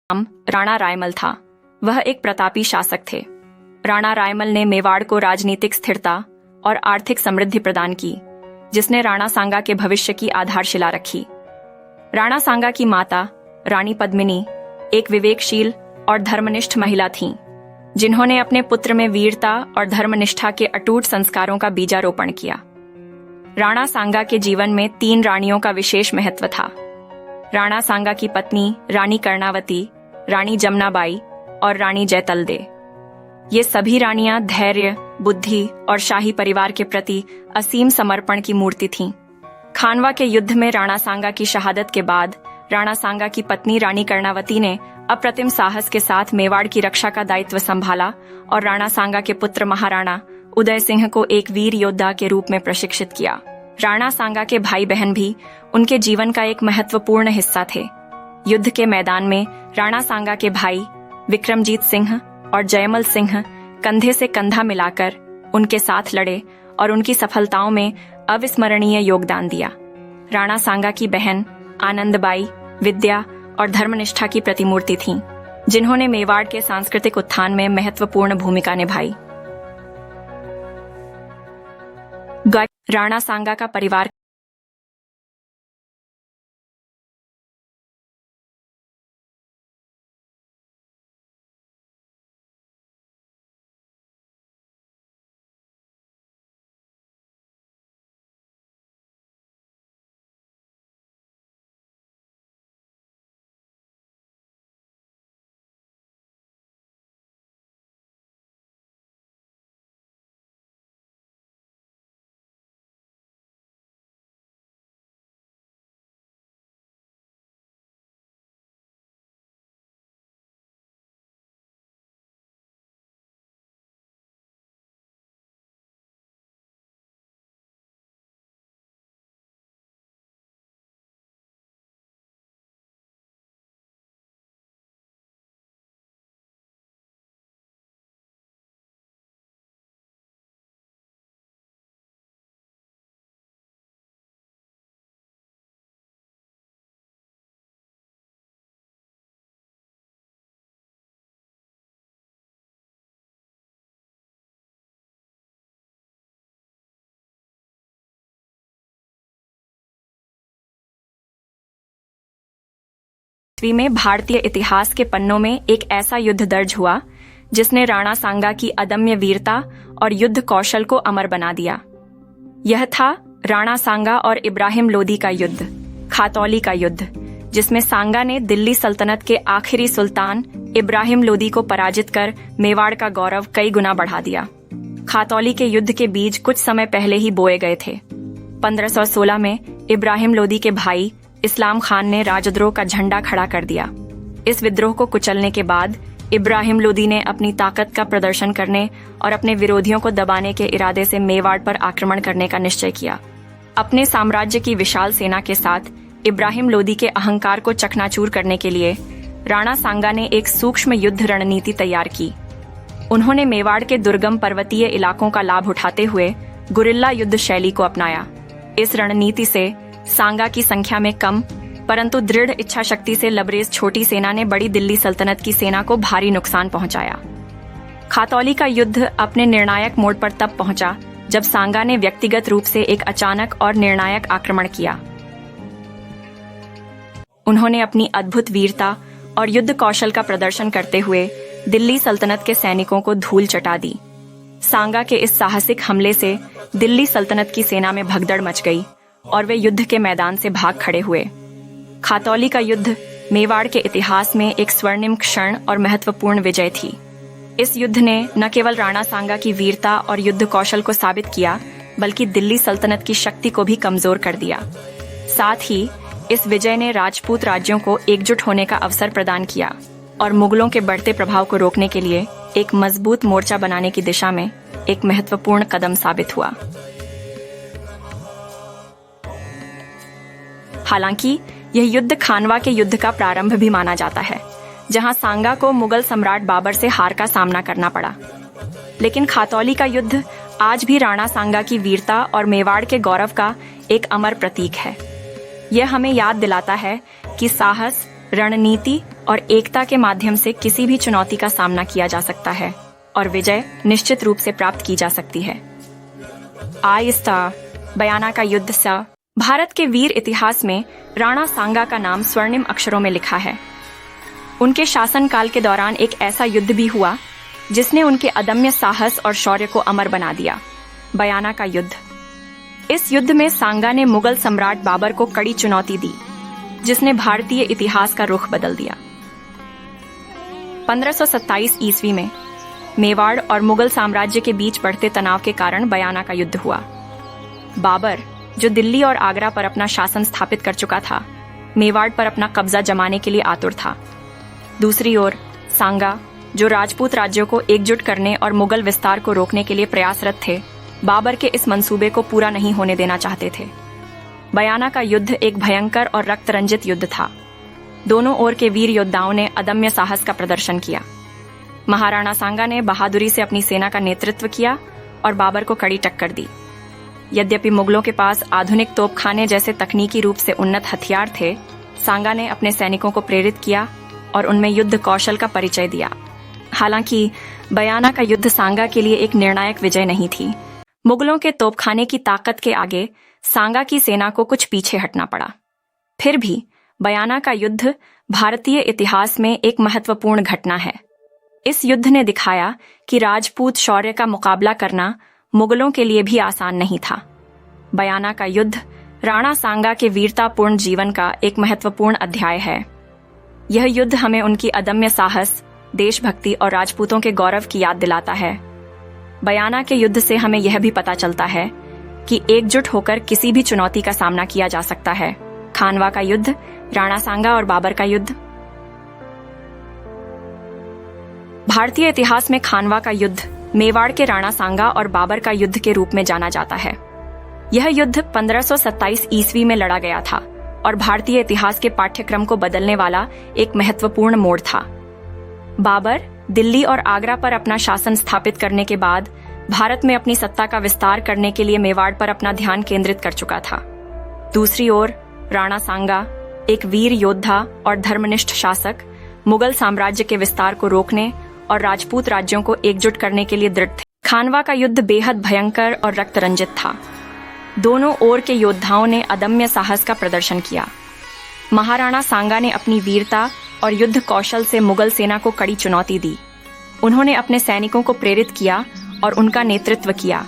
नाम राणा रायमल था। वह एक प्रतापी शासक थे। राणा रायमल ने मेवाड़ को राजनीतिक स्थिरता और आर्थिक समृद्धि प्रदान की, जिसने राणा सांगा के भविष्य की आधारशिला रखी। राणा सांगा की माता रानी पद्मिनी एक विवेकशील और धर्मनिष्ठ महिला थीं, जिन्होंने अपने पुत्र में वीरता और धर्मनिष्ठा के अटूट संस्कारों का बीजारोपण किया। राणा सांगा के जीवन में 3 रानियों का विशेष महत्व था। राणा सांगा की पत्नी रानी कर्णावती, रानी जमनाबाई और रानी जयतलदे। ये सभी रानियां धैर्य, बुद्धि और शाही परिवार के प्रति असीम समर्पण की मूर्ति थीं। खानवा के युद्ध में राणा सांगा की शहादत के बाद राणा सांगा की पत्नी रानी कर्णावती ने अप्रतिम साहस के साथ मेवाड़ की रक्षा का दायित्व संभाला और राणा सांगा के पुत्र महाराणा उदय सिंह को एक वीर योद्धा के रूप में प्रशिक्षित किया। राणा सांगा के भाई बहन भी उनके जीवन का एक महत्वपूर्ण हिस्सा थे। युद्ध के मैदान में राणा सांगा के भाई विक्रमजीत सिंह और जयमल सिंह कंधे से कंधा मिलाकर उनके साथ लड़े और उनकी सफलताओं में अविस्मरणीय योगदान दिया। राणा सांगा की बहन आनंदबाई विद्या और धर्मनिष्ठा की प्रतिमूर्ति थीं, जिन्होंने मेवाड़ के सांस्कृतिक उत्थान में महत्वपूर्ण भूमिका निभाई। राणा सांगा का परिवार में भारतीय इतिहास के पन्नों में एक ऐसा युद्ध दर्ज हुआ जिसने राणा सांगा की अदम्य वीरता और युद्ध कौशल को अमर बना दिया। यह था राणा सांगा और इब्राहिम लोदी का युद्ध, खातौली का युद्ध, जिसमें सांगा ने दिल्ली सल्तनत के आखिरी सुल्तान इब्राहिम लोदी को पराजित कर मेवाड़ का गौरव कई गुना बढ़ा दिया। खातौली के युद्ध के बीज कुछ समय पहले ही बोए गए थे। 1516 में इब्राहिम लोदी के भाई इस्लाम खान ने राजद्रोह का झंडा खड़ा कर दिया। इस विद्रोह को कुचलने के बाद इब्राहिम लोदी ने अपनी ताकत का प्रदर्शन करने और अपने विरोधियों को दबाने के इरादे से मेवाड़ पर आक्रमण करने का निश्चय किया। अपने साम्राज्य की विशाल सेना के साथ इब्राहिम लोदी के अहंकार को चकनाचूर करने के लिए राणा सांगा ने एक सूक्ष्म युद्ध रणनीति तैयार की। उन्होंने मेवाड़ के दुर्गम पर्वतीय इलाकों का लाभ उठाते हुए गुरिल्ला युद्ध शैली को अपनाया। इस रणनीति से सांगा की संख्या में कम परंतु दृढ़ इच्छा शक्ति से लबरेज छोटी सेना ने बड़ी दिल्ली सल्तनत की सेना को भारी नुकसान पहुंचाया। खातौली का युद्ध अपने निर्णायक मोड़ पर तब पहुंचा जब सांगा ने व्यक्तिगत रूप से एक अचानक और निर्णायक आक्रमण किया। उन्होंने अपनी अद्भुत वीरता और युद्ध कौशल का प्रदर्शन करते हुए दिल्ली सल्तनत के सैनिकों को धूल चटा दी। सांगा के इस साहसिक हमले से दिल्ली सल्तनत की सेना में भगदड़ मच गई और वे युद्ध के मैदान से भाग खड़े हुए। खातौली का युद्ध मेवाड़ के इतिहास में एक स्वर्णिम क्षण और महत्वपूर्ण विजय थी। इस युद्ध ने न केवल राणा सांगा की वीरता और युद्ध कौशल को साबित किया, बल्कि दिल्ली सल्तनत की शक्ति को भी कमजोर कर दिया। साथ ही इस विजय ने राजपूत राज्यों को एकजुट होने का अवसर प्रदान किया और मुगलों के बढ़ते प्रभाव को रोकने के लिए एक मजबूत मोर्चा बनाने की दिशा में एक महत्वपूर्ण कदम साबित हुआ। हालांकि यह युद्ध खानवा के युद्ध का प्रारंभ भी माना जाता है, जहां सांगा को मुगल सम्राट बाबर से हार का सामना करना पड़ा। लेकिन खातौली का युद्ध आज भी राणा सांगा की वीरता और मेवाड़ के गौरव का एक अमर प्रतीक है। यह हमें याद दिलाता है कि साहस, रणनीति और एकता के माध्यम से किसी भी चुनौती का सामना किया जा सकता है और विजय निश्चित रूप से प्राप्त की जा सकती है। आइस्ता बयाना का युद्ध सा भारत के वीर इतिहास में राणा सांगा का नाम स्वर्णिम अक्षरों में लिखा है। उनके शासनकाल के दौरान एक ऐसा युद्ध भी हुआ जिसने उनके अदम्य साहस और शौर्य को अमर बना दिया। बयाना का युद्ध। इस युद्ध में सांगा ने मुगल सम्राट बाबर को कड़ी चुनौती दी, जिसने भारतीय इतिहास का रुख बदल दिया। 1527 ईस्वी में मेवाड़ और मुगल साम्राज्य के बीच बढ़ते तनाव के कारण बयाना का युद्ध हुआ। बाबर, जो दिल्ली और आगरा पर अपना शासन स्थापित कर चुका था, मेवाड़ पर अपना कब्जा जमाने के लिए आतुर था। दूसरी ओर सांगा, जो राजपूत राज्यों को एकजुट करने और मुगल विस्तार को रोकने के लिए प्रयासरत थे, बाबर के इस मंसूबे को पूरा नहीं होने देना चाहते थे। बयाना का युद्ध एक भयंकर और रक्त रंजित युद्ध था। दोनों ओर के वीर योद्धाओं ने अदम्य साहस का प्रदर्शन किया। महाराणा सांगा ने बहादुरी से अपनी सेना का नेतृत्व किया और बाबर को कड़ी टक्कर दी। यद्यपि मुगलों के पास आधुनिक तोपखाने जैसे तकनीकी रूप से उन्नत हथियार थे, सांगा ने अपने सैनिकों को प्रेरित किया और उनमें युद्ध कौशल का परिचय दिया। हालांकि बयाना का युद्ध सांगा के लिए एक निर्णायक विजय नहीं थी। मुगलों के तोपखाने की ताकत के आगे सांगा की सेना को कुछ पीछे हटना पड़ा। फिर भी बयाना का युद्ध भारतीय इतिहास में एक महत्वपूर्ण घटना है। इस युद्ध ने दिखाया कि राजपूत शौर्य का मुकाबला करना मुगलों के लिए भी आसान नहीं था। बयाना का युद्ध राणा सांगा के वीरतापूर्ण जीवन का एक महत्वपूर्ण अध्याय है। यह युद्ध हमें उनकी अदम्य साहस, देशभक्ति और राजपूतों के गौरव की याद दिलाता है। बयाना के युद्ध से हमें यह भी पता चलता है कि एकजुट होकर किसी भी चुनौती का सामना किया जा सकता है। खानवा का युद्ध, राणा सांगा और बाबर का युद्ध। भारतीय इतिहास में खानवा का युद्ध मेवाड़ के राणा सांगा और बाबर का युद्ध के रूप में जाना जाता है। यह युद्ध 1527 ईस्वी में लड़ा गया था और भारतीय इतिहास के पाठ्यक्रम को बदलने वाला एक महत्वपूर्ण मोड़ था। बाबर दिल्ली और आगरा पर अपना शासन स्थापित करने के बाद भारत में अपनी सत्ता का विस्तार करने के लिए मेवाड़ पर अपना ध्यान केंद्रित कर चुका था। दूसरी ओर राणा सांगा, एक वीर योद्धा और धर्मनिष्ठ शासक, मुगल साम्राज्य के विस्तार को रोकने और राजपूत राज्यों को एकजुट करने के लिए दृढ़ थे। खानवा का युद्ध बेहद भयंकर और रक्तरंजित था। दोनों ओर के योद्धाओं ने अदम्य साहस का प्रदर्शन किया। महाराणा सांगा ने अपनी वीरता और युद्ध कौशल से मुगल सेना को कड़ी चुनौती दी। उन्होंने अपने सैनिकों को प्रेरित किया और उनका नेतृत्व किया,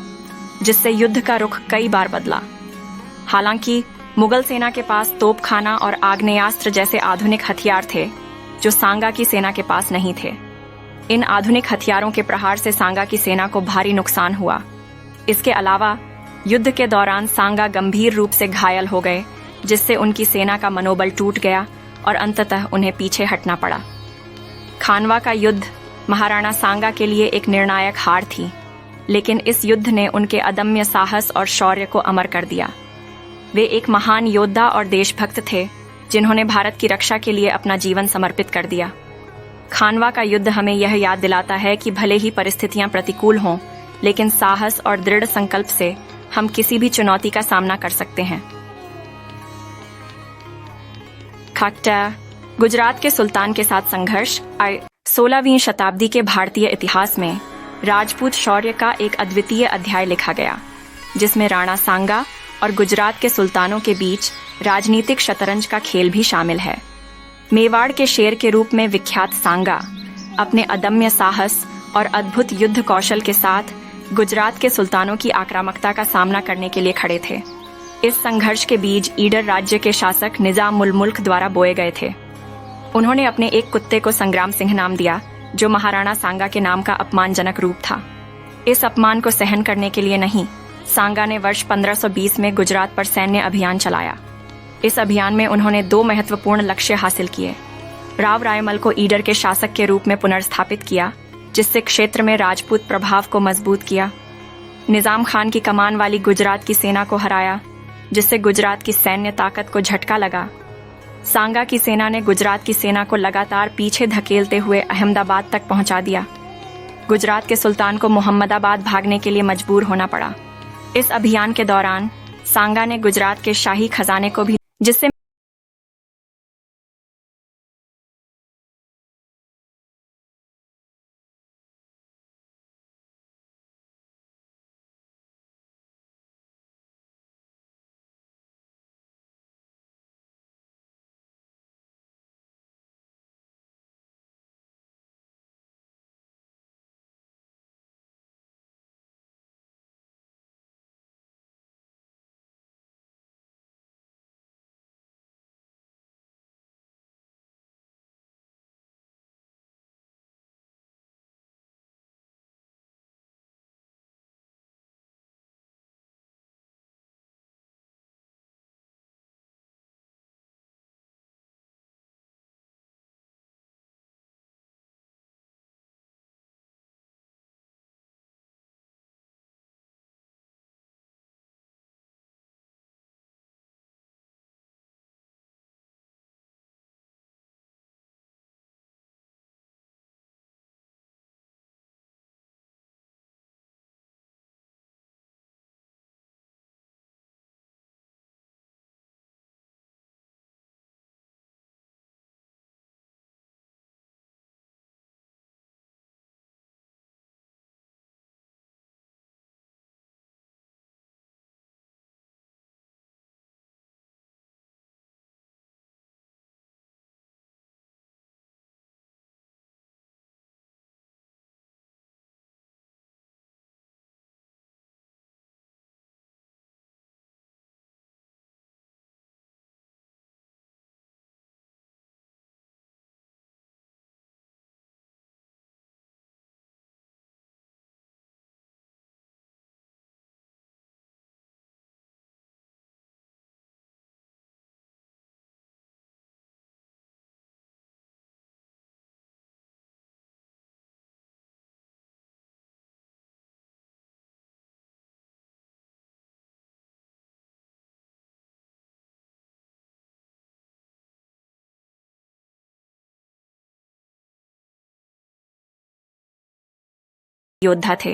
जिससे युद्ध का रुख कई बार बदला। हालांकि मुगल सेना के पास तोपखाना और आग्नेयास्त्र जैसे आधुनिक हथियार थे, जो सांगा की सेना के पास नहीं थे। इन आधुनिक हथियारों के प्रहार से सांगा की सेना को भारी नुकसान हुआ। इसके अलावा युद्ध के दौरान सांगा गंभीर रूप से घायल हो गए, जिससे उनकी सेना का मनोबल टूट गया और अंततः उन्हें पीछे हटना पड़ा। खानवा का युद्ध महाराणा सांगा के लिए एक निर्णायक हार थी, लेकिन इस युद्ध ने उनके अदम्य साहस और शौर्य को अमर कर दिया। वे एक महान योद्धा और देशभक्त थे, जिन्होंने भारत की रक्षा के लिए अपना जीवन समर्पित कर दिया। खानवा का युद्ध हमें यह याद दिलाता है कि भले ही परिस्थितियां प्रतिकूल हों, लेकिन साहस और दृढ़ संकल्प से हम किसी भी चुनौती का सामना कर सकते हैं। खाकटा, गुजरात के सुल्तान के साथ संघर्ष। 16वीं शताब्दी के भारतीय इतिहास में राजपूत शौर्य का एक अद्वितीय अध्याय लिखा गया, जिसमें राणा सांगा और गुजरात के सुल्तानों के बीच राजनीतिक शतरंज का खेल भी शामिल है। मेवाड़ के शेर के रूप में विख्यात सांगा अपने अदम्य साहस और अद्भुत युद्ध कौशल के साथ गुजरात के सुल्तानों की आक्रामकता का सामना करने के लिए खड़े थे। इस संघर्ष के बीज ईडर राज्य के शासक निजाम उल मुल्क द्वारा बोए गए थे। उन्होंने अपने एक कुत्ते को संग्राम सिंह नाम दिया, जो महाराणा सांगा के नाम का अपमानजनक रूप था। इस अपमान को सहन करने के लिए नहीं, सांगा ने वर्ष 1520 में गुजरात पर सैन्य अभियान चलाया। इस अभियान में उन्होंने 2 महत्वपूर्ण लक्ष्य हासिल किए। राव रायमल को ईडर के शासक के रूप में पुनर्स्थापित किया, जिससे क्षेत्र में राजपूत प्रभाव को मजबूत किया। निजाम खान की कमान वाली गुजरात की सेना को हराया, जिससे गुजरात की सैन्य ताकत को झटका लगा। सांगा की सेना ने गुजरात की सेना को लगातार पीछे धकेलते हुए अहमदाबाद तक पहुंचा दिया। गुजरात के सुल्तान को मोहम्मदाबाद भागने के लिए मजबूर होना पड़ा। इस अभियान के दौरान सांगा ने गुजरात के शाही खजाने को भी, जिससे योद्धा थे।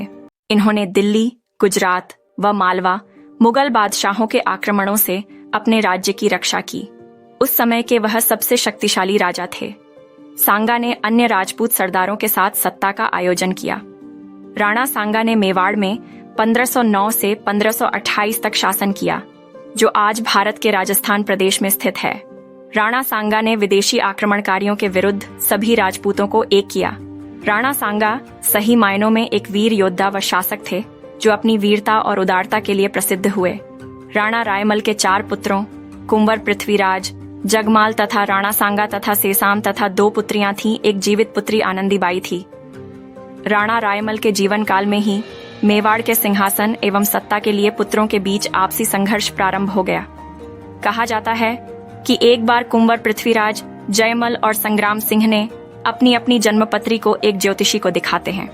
इन्होंने दिल्ली, गुजरात व मालवा मुगल बादशाहों के आक्रमणों से अपने राज्य की रक्षा की। उस समय के वह सबसे शक्तिशाली राजा थे। सांगा ने अन्य राजपूत सरदारों के साथ सत्ता का आयोजन किया। राणा सांगा ने मेवाड़ में 1509 से 1528 तक शासन किया, जो आज भारत के राजस्थान प्रदेश में स्थित है। राणा सांगा ने विदेशी आक्रमणकारियों के विरुद्ध सभी राजपूतों को एक किया। राणा सांगा सही मायनों में एक वीर योद्धा व शासक थे, जो अपनी वीरता और उदारता के लिए प्रसिद्ध हुए। राणा रायमल के 4 पुत्रों कुंवर पृथ्वीराज, जगमाल तथा राणा सांगा तथा सेसाम तथा 2 पुत्रियां थीं। एक जीवित पुत्री आनंदीबाई थी। राणा रायमल के जीवन काल में ही मेवाड़ के सिंहासन एवं सत्ता के लिए पुत्रों के बीच आपसी संघर्ष प्रारंभ हो गया। कहा जाता है कि एक बार कुंवर पृथ्वीराज, जयमल और संग्राम सिंह ने अपनी अपनी जन्मपत्री को एक ज्योतिषी को दिखाते हैं।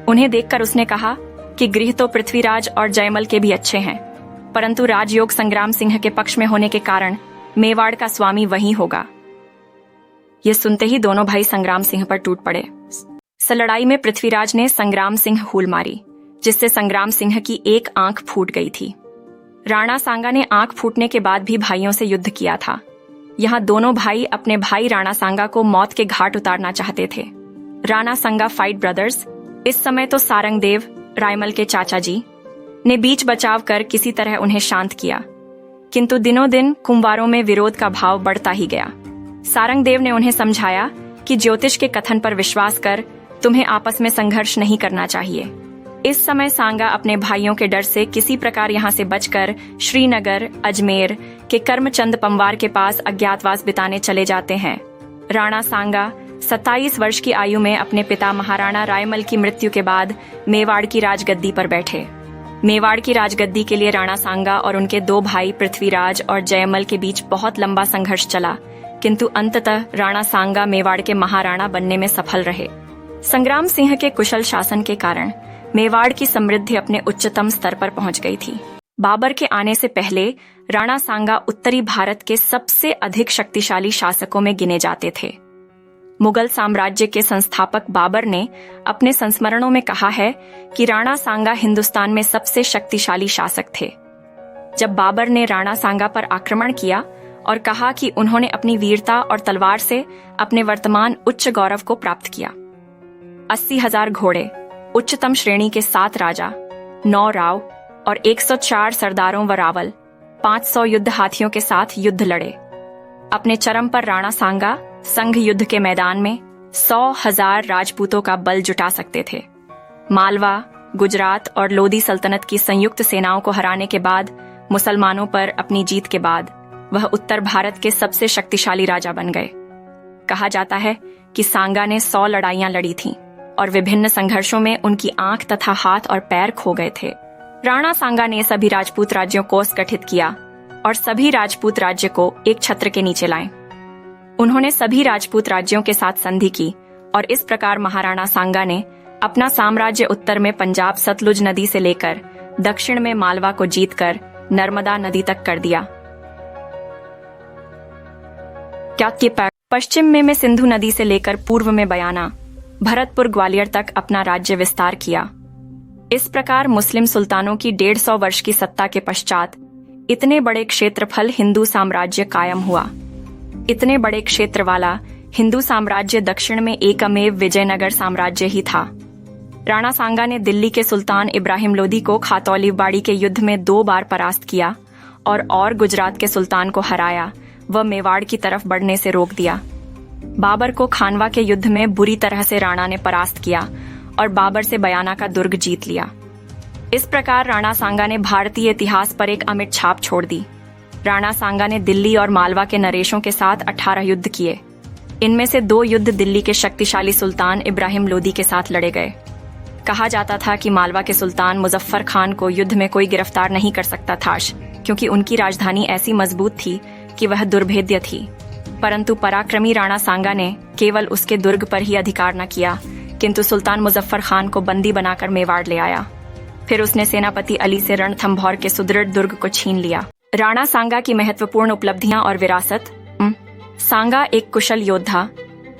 उन्हें देखकर उसने कहा कि गृह तो पृथ्वीराज और जयमल के भी अच्छे हैं, परंतु राजयोग संग्राम सिंह के पक्ष में होने के कारण मेवाड़ का स्वामी वही होगा। ये सुनते ही दोनों भाई संग्राम सिंह पर टूट पड़े। इस लड़ाई में पृथ्वीराज ने संग्राम सिंह हूल मारी, जिससे संग्राम सिंह की एक आंख फूट गई थी। राणा सांगा ने आंख फूटने के बाद भी भाइयों से युद्ध किया था। यहाँ दोनों भाई अपने भाई राणा सांगा को मौत के घाट उतारना चाहते थे। राणा सांगा फाइट ब्रदर्स, इस समय तो सारंगदेव, रायमल के चाचा जी, ने बीच बचाव कर किसी तरह उन्हें शांत किया, किंतु दिनों दिन कुंवारों में विरोध का भाव बढ़ता ही गया। सारंगदेव ने उन्हें समझाया कि ज्योतिष के कथन पर विश्वास कर तुम्हें आपस में संघर्ष नहीं करना चाहिए। इस समय सांगा अपने भाइयों के डर से किसी प्रकार यहाँ से बचकर श्रीनगर, अजमेर के कर्मचंद पंवार के पास अज्ञातवास बिताने चले जाते हैं। राणा सांगा 27 वर्ष की आयु में अपने पिता महाराणा रायमल की मृत्यु के बाद मेवाड़ की राजगद्दी पर बैठे। मेवाड़ की राजगद्दी के लिए राणा सांगा और उनके 2 भाई पृथ्वीराज और जयमल के बीच बहुत लंबा संघर्ष चला, किंतु अंततः राणा सांगा मेवाड़ के महाराणा बनने में सफल रहे। संग्राम सिंह के कुशल शासन के कारण मेवाड़ की समृद्धि अपने उच्चतम स्तर पर पहुंच गई थी। बाबर के आने से पहले राणा सांगा उत्तरी भारत के सबसे अधिक शक्तिशाली शासकों में गिने जाते थे। मुगल साम्राज्य के संस्थापक बाबर ने अपने संस्मरणों में कहा है कि राणा सांगा हिंदुस्तान में सबसे शक्तिशाली शासक थे। जब बाबर ने राणा सांगा पर आक्रमण किया और कहा कि उन्होंने अपनी वीरता और तलवार से अपने वर्तमान उच्च गौरव को प्राप्त किया। 80,000 घोड़े, उच्चतम श्रेणी के 7 राजा, 9 राव और 104 सरदारों व रावल, 500 युद्ध हाथियों के साथ युद्ध लड़े। अपने चरम पर राणा सांगा संघ युद्ध के मैदान में 100,000 राजपूतों का बल जुटा सकते थे। मालवा, गुजरात और लोधी सल्तनत की संयुक्त सेनाओं को हराने के बाद मुसलमानों पर अपनी जीत के बाद वह उत्तर भारत के सबसे शक्तिशाली राजा बन गए। कहा जाता है कि सांगा ने 100 लड़ाइयां लड़ी थीं और विभिन्न संघर्षों में उनकी आंख तथा हाथ और पैर खो गए थे। राणा सांगा ने सभी राजपूत राज्यों को गठित किया और सभी राजपूत राज्य को एक छत्र के नीचे लाए। उन्होंने सभी राजपूत राज्यों के साथ संधि की और इस प्रकार महाराणा सांगा ने अपना साम्राज्य उत्तर में पंजाब सतलुज नदी से लेकर दक्षिण में मालवा को जीतकर नर्मदा नदी तक कर दिया। पश्चिम में सिंधु नदी से लेकर पूर्व में बयाना, भरतपुर, ग्वालियर तक अपना राज्य विस्तार किया। इस प्रकार मुस्लिम सुल्तानों की 150 वर्ष की सत्ता के पश्चात इतने बड़े क्षेत्रफल हिंदू साम्राज्य कायम हुआ। इतने बड़े क्षेत्र वाला हिंदू साम्राज्य दक्षिण में एकमेव विजयनगर साम्राज्य ही था। राणा सांगा ने दिल्ली के सुल्तान इब्राहिम लोदी को खातौलीबाड़ी के युद्ध में 2 बार परास्त किया और गुजरात के सुल्तान को हराया व मेवाड़ की तरफ बढ़ने से रोक दिया। बाबर को खानवा के युद्ध में बुरी तरह से राणा ने परास्त किया और बाबर से बयाना का दुर्ग जीत लिया। इस प्रकार राणा सांगा ने भारतीय इतिहास पर एक अमिट छाप छोड़ दी। राणा सांगा ने दिल्ली और मालवा के नरेशों के साथ 18 युद्ध किए। इनमें से 2 युद्ध दिल्ली के शक्तिशाली सुल्तान इब्राहिम लोदी के साथ लड़े गए। कहा जाता था कि मालवा के सुल्तान मुजफ्फर खान को युद्ध में कोई गिरफ्तार नहीं कर सकता था, क्योंकि उनकी राजधानी ऐसी मजबूत थी कि वह दुर्भेद्य थी। परंतु पराक्रमी राणा सांगा ने केवल उसके दुर्ग पर ही अधिकार न किया, किंतु सुल्तान मुजफ्फर खान को बंदी बनाकर मेवाड़ ले आया। फिर उसने सेनापति अली से रणथंभौर के सुदृढ़ दुर्ग को छीन लिया। राणा सांगा की महत्वपूर्ण उपलब्धियां और विरासत। सांगा एक कुशल योद्धा,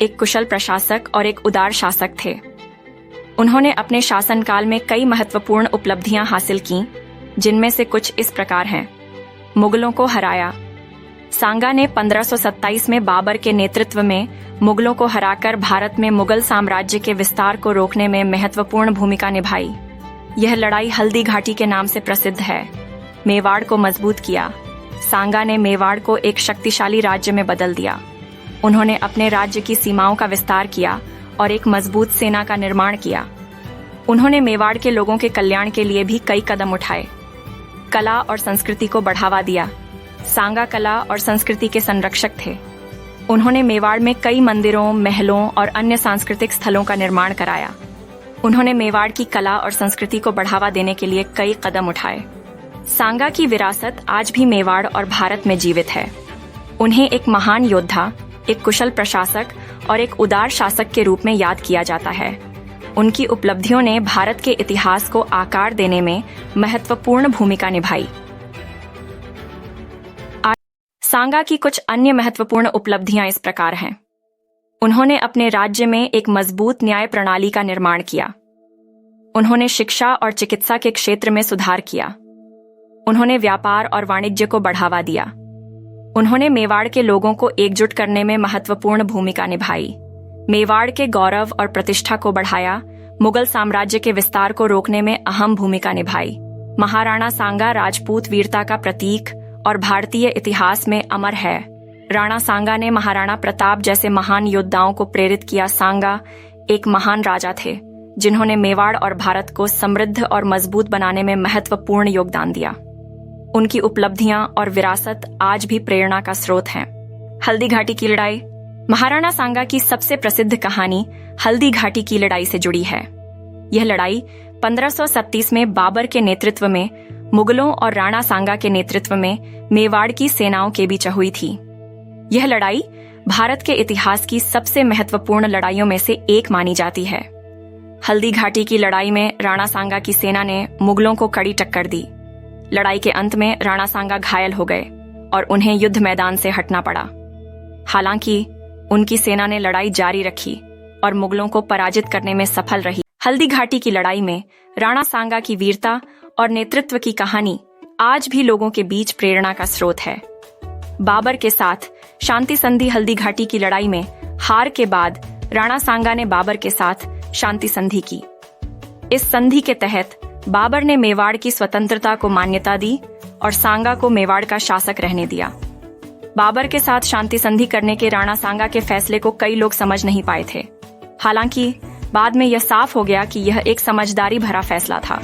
एक कुशल प्रशासक और एक उदार शासक थे। उन्होंने अपने शासनकाल में कई महत्वपूर्ण उपलब्धियां हासिल की, जिनमें से कुछ इस प्रकार हैं। मुगलों को हराया। सांगा ने 1527 में बाबर के नेतृत्व में मुगलों को हराकर भारत में मुगल साम्राज्य के विस्तार को रोकने में महत्वपूर्ण भूमिका निभाई। यह लड़ाई हल्दी घाटी के नाम से प्रसिद्ध है। मेवाड़ को मजबूत किया। सांगा ने मेवाड़ को एक शक्तिशाली राज्य में बदल दिया। उन्होंने अपने राज्य की सीमाओं का विस्तार किया और एक मजबूत सेना का निर्माण किया। उन्होंने मेवाड़ के लोगों के कल्याण के लिए भी कई कदम उठाए। कला और संस्कृति को बढ़ावा दिया। सांगा कला और संस्कृति के संरक्षक थे। उन्होंने मेवाड़ में कई मंदिरों, महलों और अन्य सांस्कृतिक स्थलों का निर्माण कराया। उन्होंने मेवाड़ की कला और संस्कृति को बढ़ावा देने के लिए कई कदम उठाए। सांगा की विरासत आज भी मेवाड़ और भारत में जीवित है। उन्हें एक महान योद्धा, एक कुशल प्रशासक और एक उदार शासक के रूप में याद किया जाता है। उनकी उपलब्धियों ने भारत के इतिहास को आकार देने में महत्वपूर्ण भूमिका निभाई। सांगा की कुछ अन्य महत्वपूर्ण उपलब्धियां इस प्रकार हैं। उन्होंने अपने राज्य में एक मजबूत न्याय प्रणाली का निर्माण किया। उन्होंने शिक्षा और चिकित्सा के क्षेत्र में सुधार किया। उन्होंने व्यापार और वाणिज्य को बढ़ावा दिया। उन्होंने मेवाड़ के लोगों को एकजुट करने में महत्वपूर्ण भूमिका निभाई। मेवाड़ के गौरव और प्रतिष्ठा को बढ़ाया। मुगल साम्राज्य के विस्तार को रोकने में अहम भूमिका निभाई। महाराणा सांगा राजपूत वीरता का प्रतीक और भारतीय इतिहास में अमर है। राणा सांगा ने महाराणा प्रताप जैसे महान योद्धाओं को प्रेरित किया। सांगा एक महान राजा थे, जिन्होंने मेवाड़ और भारत को समृद्ध और मजबूत बनाने में महत्वपूर्ण योगदान दिया। उनकी उपलब्धियां और विरासत आज भी प्रेरणा का स्रोत हैं। हल्दी घाटी की लड़ाई। महाराणा सांगा की सबसे प्रसिद्ध कहानी हल्दी घाटी की लड़ाई से जुड़ी है। यह लड़ाई 1537 में बाबर के नेतृत्व में मुगलों और राणा सांगा के नेतृत्व में मेवाड़ की सेनाओं के बीच हुई थी। यह लड़ाई भारत के इतिहास की सबसे महत्वपूर्ण लड़ाइयों में से एक मानी जाती है। हल्दी घाटी की लड़ाई में राणा सांगा की सेना ने मुगलों को कड़ी टक्कर दी। लड़ाई के अंत में राणा सांगा घायल हो गए और उन्हें युद्ध मैदान से हटना पड़ा। हालांकि उनकी सेना ने लड़ाई जारी रखी और मुगलों को पराजित करने में सफल रही। हल्दी घाटी की लड़ाई में राणा सांगा की वीरता और नेतृत्व की कहानी आज भी लोगों के बीच प्रेरणा का स्रोत है। बाबर के साथ शांति संधि। हल्दी घाटी की लड़ाई में हार के बाद राणा सांगा ने बाबर के साथ शांति संधि की। इस संधि के तहत बाबर ने मेवाड़ की स्वतंत्रता को मान्यता दी और सांगा को मेवाड़ का शासक रहने दिया। बाबर के साथ शांति संधि करने के राणा सांगा के फैसले को कई लोग समझ नहीं पाए थे। हालांकि बाद में यह साफ हो गया कि यह एक समझदारी भरा फैसला था।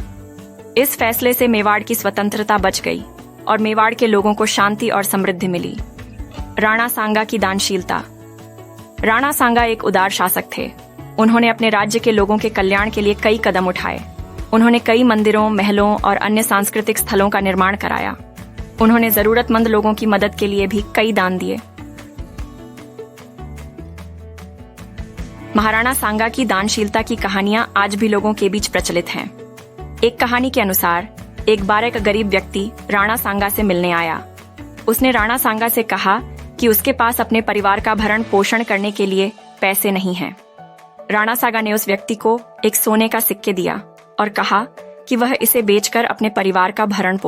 इस फैसले से मेवाड़ की स्वतंत्रता बच गई और मेवाड़ के लोगों को शांति और समृद्धि मिली। राणा सांगा की दानशीलता। राणा सांगा एक उदार शासक थे। उन्होंने अपने राज्य के लोगों के कल्याण के लिए कई कदम उठाए। उन्होंने कई मंदिरों, महलों और अन्य सांस्कृतिक स्थलों का निर्माण कराया। उन्होंने जरूरतमंद लोगों की मदद के लिए भी कई दान दिए। महाराणा सांगा की दानशीलता की कहानियां आज भी लोगों के बीच प्रचलित हैं। एक कहानी के अनुसार एक बार एक गरीब व्यक्ति राणा सांगा से मिलने आया। उसने राणा सांगा से कहा कि उसके पास अपने परिवार का भरण पोषण करने के लिए पैसे नहीं हैं। राणा सांगा ने उस व्यक्ति को एक सोने का सिक्के दिया और कहा कि वह इसे बेचकर अपने परिवार का भरण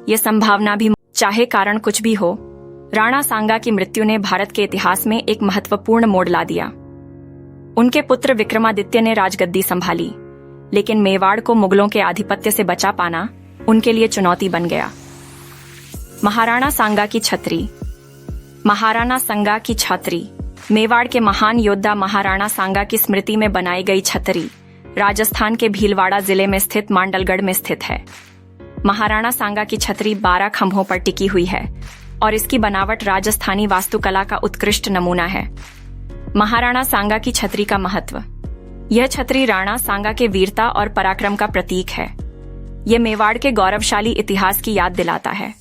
ये संभावना भी, चाहे कारण कुछ भी हो, राणा सांगा की मृत्यु ने भारत के इतिहास में एक महत्वपूर्ण मोड़ ला दिया। उनके पुत्र विक्रमादित्य ने राजगद्दी संभाली, लेकिन मेवाड़ को मुगलों के आधिपत्य से बचा पाना उनके लिए चुनौती बन गया। महाराणा सांगा की छतरी। महाराणा सांगा की छतरी मेवाड़ के महान योद्धा महाराणा सांगा की स्मृति में बनाई गई छतरी राजस्थान के भीलवाड़ा जिले में स्थित मांडलगढ़ में स्थित है। महाराणा सांगा की छतरी 12 खंभों पर टिकी हुई है और इसकी बनावट राजस्थानी वास्तुकला का उत्कृष्ट नमूना है। महाराणा सांगा की छतरी का महत्व। यह छतरी राणा सांगा के वीरता और पराक्रम का प्रतीक है। यह मेवाड़ के गौरवशाली इतिहास की याद दिलाता है।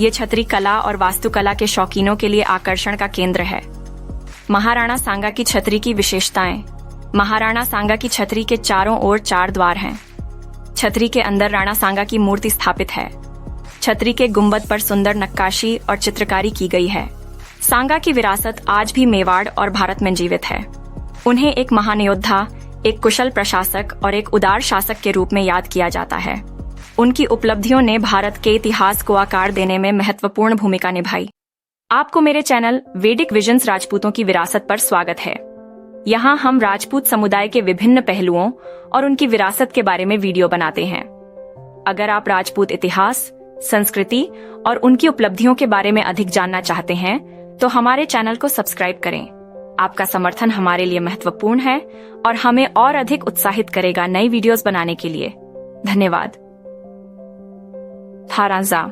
ये छतरी कला और वास्तुकला के शौकीनों के लिए आकर्षण का केंद्र है। महाराणा सांगा की छतरी की विशेषताएं। महाराणा सांगा की छतरी के चारों ओर 4 द्वार हैं। छतरी के अंदर राणा सांगा की मूर्ति स्थापित है। छतरी के गुंबद पर सुंदर नक्काशी और चित्रकारी की गई है। सांगा की विरासत आज भी मेवाड़ और भारत में जीवित है। उन्हें एक महान योद्धा, एक कुशल प्रशासक और एक उदार शासक के रूप में याद किया जाता है। उनकी उपलब्धियों ने भारत के इतिहास को आकार देने में महत्वपूर्ण भूमिका निभाई। आपको मेरे चैनल वैदिक विजन्स राजपूतों की विरासत पर स्वागत है। यहाँ हम राजपूत समुदाय के विभिन्न पहलुओं और उनकी विरासत के बारे में वीडियो बनाते हैं। अगर आप राजपूत इतिहास, संस्कृति और उनकी उपलब्धियों के बारे में अधिक जानना चाहते हैं, तो हमारे चैनल को सब्सक्राइब करें। आपका समर्थन हमारे लिए महत्वपूर्ण है और हमें और अधिक उत्साहित करेगा नई वीडियोस बनाने के लिए। धन्यवाद। थाराजा।